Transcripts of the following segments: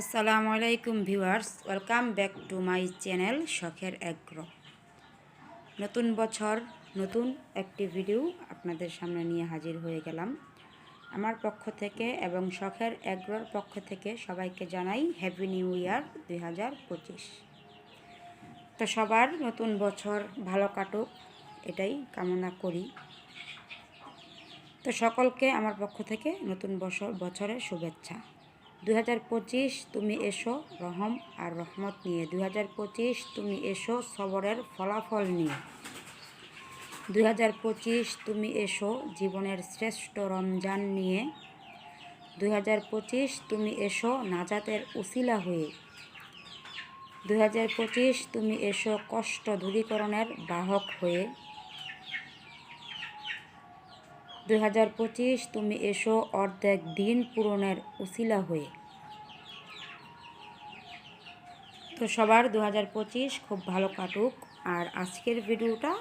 আসসালামু আলাইকুম viewers, welcome back to my channel শখের এগ্রো। নতুন বছর নতুন একটি ভিডিও আপনাদের সামনে নিয়ে হাজির হয়ে গেলাম। আমার পক্ষ থেকে এবং শখের এগ্রোর পক্ষ থেকে সবাইকে জানাই হ্যাপি নিউ ইয়ার 2025। তো সবার নতুন বছর ভালো কাটুক এটাই কামনা করি। তো সকলকে আমার পক্ষ থেকে নতুন বছরের শুভেচ্ছা। 2025 তুমি এসো রহম আর রহমত নিয়ে। 2025 তুমি এসো সবরের ফলাফল নিয়ে। 2025 তুমি এসো জীবনের শ্রেষ্ঠ রমজান নিয়ে। 2025 তুমি এসো নাজাতের উসিলা হয়ে। 2025 তুমি এসো কষ্ট দূরীকরণের বাহক হয়ে। 2025 তুমি এসো অর্ধেক দিন পূরণের উসিলা হয়ে। তো সবার 2025 খুব ভালো কাটুক। আর আজকের ভিডিওটা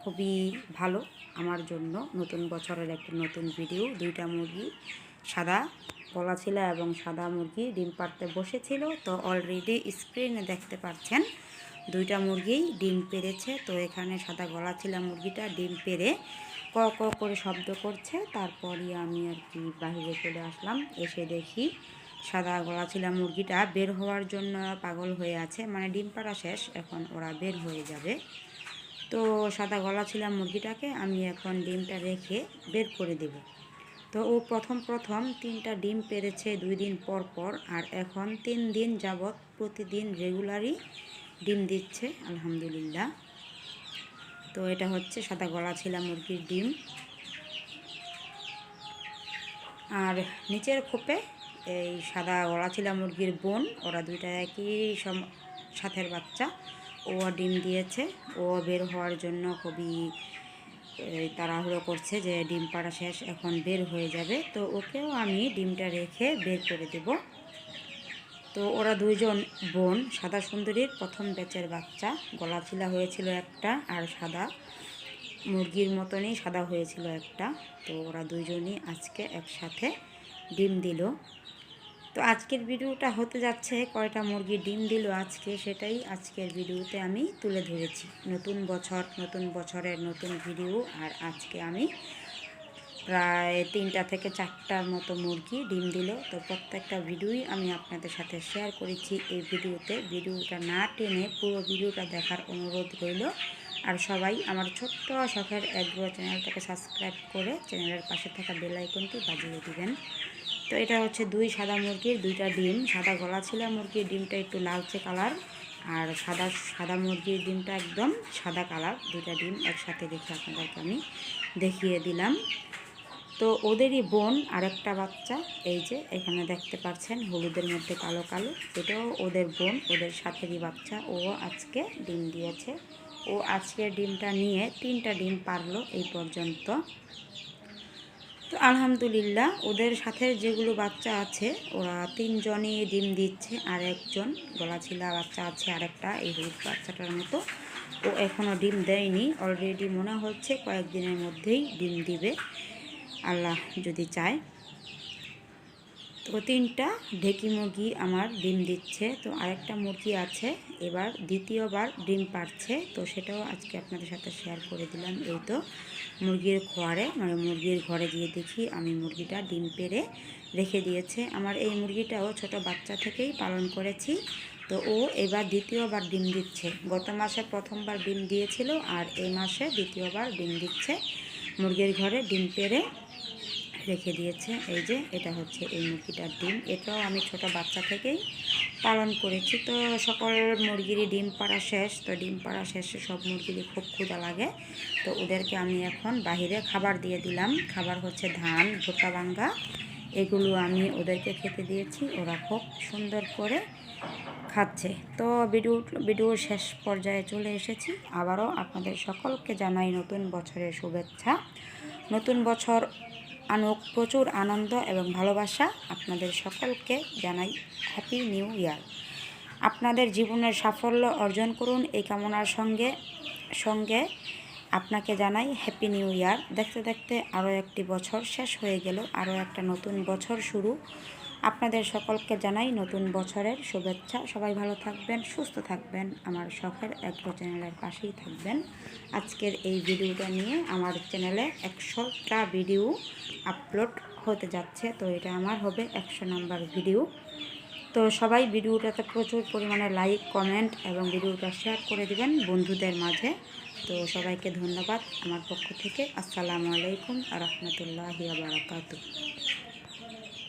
খুবই ভালো আমার জন্য। নতুন বছরের একটা নতুন ভিডিও। দুইটা মুরগি সাদা গলা ছিল এবং সাদা মুরগি ডিম পাড়তে বসেছিল। তো অলরেডি স্ক্রিনে দেখতে পাচ্ছেন দুইটা মুরগিই ডিম পেড়েছে। তো এখানে সাদা গলা ছিল মুরগিটা ডিম পেড়ে ক ক করে শব্দ করছে। তারপরই আমি আর কি বাহিরে চলে আসলাম। এসে দেখি সাদা গলা ছিল মুরগিটা বের হওয়ার জন্য পাগল হয়ে আছে, মানে ডিম পাড়া শেষ, এখন ওরা বের হয়ে যাবে। তো সাদা গলা ছিল মুরগিটাকে আমি এখন ডিমটা রেখে বের করে দেব। তো ও প্রথম 3টা ডিম পেড়েছে 2 দিন পর পর, আর এখন 3 দিন যাবৎ প্রতিদিন রেগুলারই ডিম দিচ্ছে আলহামদুলিল্লাহ। তো এটা হচ্ছে সাদা গলা ছিল মুরগির ডিম। আর নিচের খোপে এই সাদা গলা ছিল মুরগির বোন, ওরা দুইটা একই সাথের বাচ্চা। ও ডিম দিয়েছে, ও বের হওয়ার জন্য খুবই তাড়াহুড়ো করছে যে ডিম পাড়া শেষ, এখন বের হয়ে যাবে। তো ওকেও আমি ডিমটা রেখে বের করে দেব। তো ওরা দুইজন বোন, সাদা সুন্দরীর প্রথম ব্যাচের বাচ্চা। গলা ছিলা হয়েছিল একটা, আর সাদা মুরগির মতনই সাদা হয়েছিল একটা। তো ওরা দুইজনই আজকে একসাথে ডিম দিল। তো আজকের ভিডিওটা হতে যাচ্ছে কয়টা মুরগি ডিম দিল আজকে, সেটাই আজকের ভিডিওতে আমি তুলে ধরেছি। নতুন বছর, নতুন বছরের নতুন ভিডিও। আর আজকে আমি প্রায় 3টা থেকে 4টার মতো মুরগি ডিম দিল। তো প্রত্যেকটা ভিডিওই আমি আপনাদের সাথে শেয়ার করেছি এই ভিডিওতে। ভিডিওটা না টেনে পুরো ভিডিওটা দেখার অনুরোধ রইল। আর সবাই আমার ছোট্ট শখের এগ্রো চ্যানেলটাকে সাবস্ক্রাইব করে চ্যানেলের পাশে থাকা বেল আইকনটি বাজিয়ে দিবেন। তো এটা হচ্ছে 2 সাদা মুরগির 2টা ডিম। সাদা গলা ছিল মুরগির ডিমটা একটু লালচে কালার, আর সাদা মুরগির ডিমটা একদম সাদা কালার। 2টা ডিম একসাথে রেখে আপনাদেরকে আমি দেখিয়ে দিলাম। তো ওদেরই বোন আরেকটা বাচ্চা, এই যে এখানে দেখতে পাচ্ছেন হলুদের মধ্যে কালো কালো, এটাও ওদের বোন, ওদের সাথেরই বাচ্চা। ও আজকে ডিম দিয়েছে। ও আজকে ডিমটা নিয়ে 3টা ডিম পারলো এই পর্যন্ত। তো আলহামদুলিল্লাহ ওদের সাথে যেগুলো বাচ্চা আছে ওরা 3জনই ডিম দিচ্ছে, আর একজন গলাছিলা বাচ্চা আছে আরেকটা, এই হলুদ বাচ্চাটার মতো। ও এখনও ডিম দেয়নি, অলরেডি মনে হচ্ছে কয়েকদিনের মধ্যেই ডিম দিবে আল্লাহ যদি চায়। তো 3টা ঢেকি মুরগি আমার ডিম দিচ্ছে। তো আরেকটা মুরগি আছে এবার দ্বিতীয়বার ডিম পাড়ছে, তো সেটাও আজকে আপনাদের সাথে শেয়ার করে দিলাম। এই তো মুরগির খোয়ারে, মানে মুরগির ঘরে গিয়ে দেখি আমি মুরগিটা ডিম পেড়ে রেখে দিয়েছে। আমার এই মুরগিটাও ছোট বাচ্চা থেকেই পালন করেছি। তো ও এবার দ্বিতীয়বার ডিম দিচ্ছে। গত মাসে প্রথমবার ডিম দিয়েছিল, আর এই মাসে দ্বিতীয়বার ডিম দিচ্ছে। মুরগির ঘরে ডিম পেড়ে রেখে দিয়েছে। এই যে এটা হচ্ছে এই মুরগিটার ডিম, এটাও আমি ছোট বাচ্চা থেকেই পালন করেছি। তো সকল মুরগিরই ডিম পাড়া শেষ। তো ডিম পাড়া শেষে সব মুরগিরই খুব ক্ষুধা লাগে। তো ওদেরকে আমি এখন বাহিরে খাবার দিয়ে দিলাম। খাবার হচ্ছে ধান, ভুট্টা ভাঙ্গা, এগুলো আমি ওদেরকে খেতে দিয়েছি। ওরা খুব সুন্দর করে খাচ্ছে। তো ভিডিওর শেষ পর্যায়ে চলে এসেছি। আবারও আপনাদের সকলকে জানাই নতুন বছরের শুভেচ্ছা। নতুন বছর আনুক প্রচুর আনন্দ এবং ভালোবাসা। আপনাদের সকলকে জানাই হ্যাপি নিউ ইয়ার। আপনাদের জীবনের সাফল্য অর্জন করুন এই কামনার সঙ্গে আপনাকে জানাই হ্যাপি নিউ ইয়ার। দেখতে দেখতে আরও একটি বছর শেষ হয়ে গেল, আরও একটা নতুন বছর শুরু আপনাদের সকলকে জানাই নতুন বছরের শুভেচ্ছা। সবাই ভালো থাকবেন, সুস্থ থাকবেন, আমার শখের এগ্রো চ্যানেলের পাশেই থাকবেন। আজকের এই ভিডিওটা নিয়ে আমার চ্যানেলে 100টা ভিডিও আপলোড হতে যাচ্ছে, তো এটা আমার হবে 100 নম্বর ভিডিও। তো সবাই ভিডিওটাতে প্রচুর পরিমাণে লাইক, কমেন্ট এবং ভিডিওটা শেয়ার করে দিবেন বন্ধুদের মাঝে। তো সবাইকে ধন্যবাদ আমার পক্ষ থেকে। আসসালামু আলাইকুম ওয়া রাহমাতুল্লাহি ওয়া বারাকাতুহু।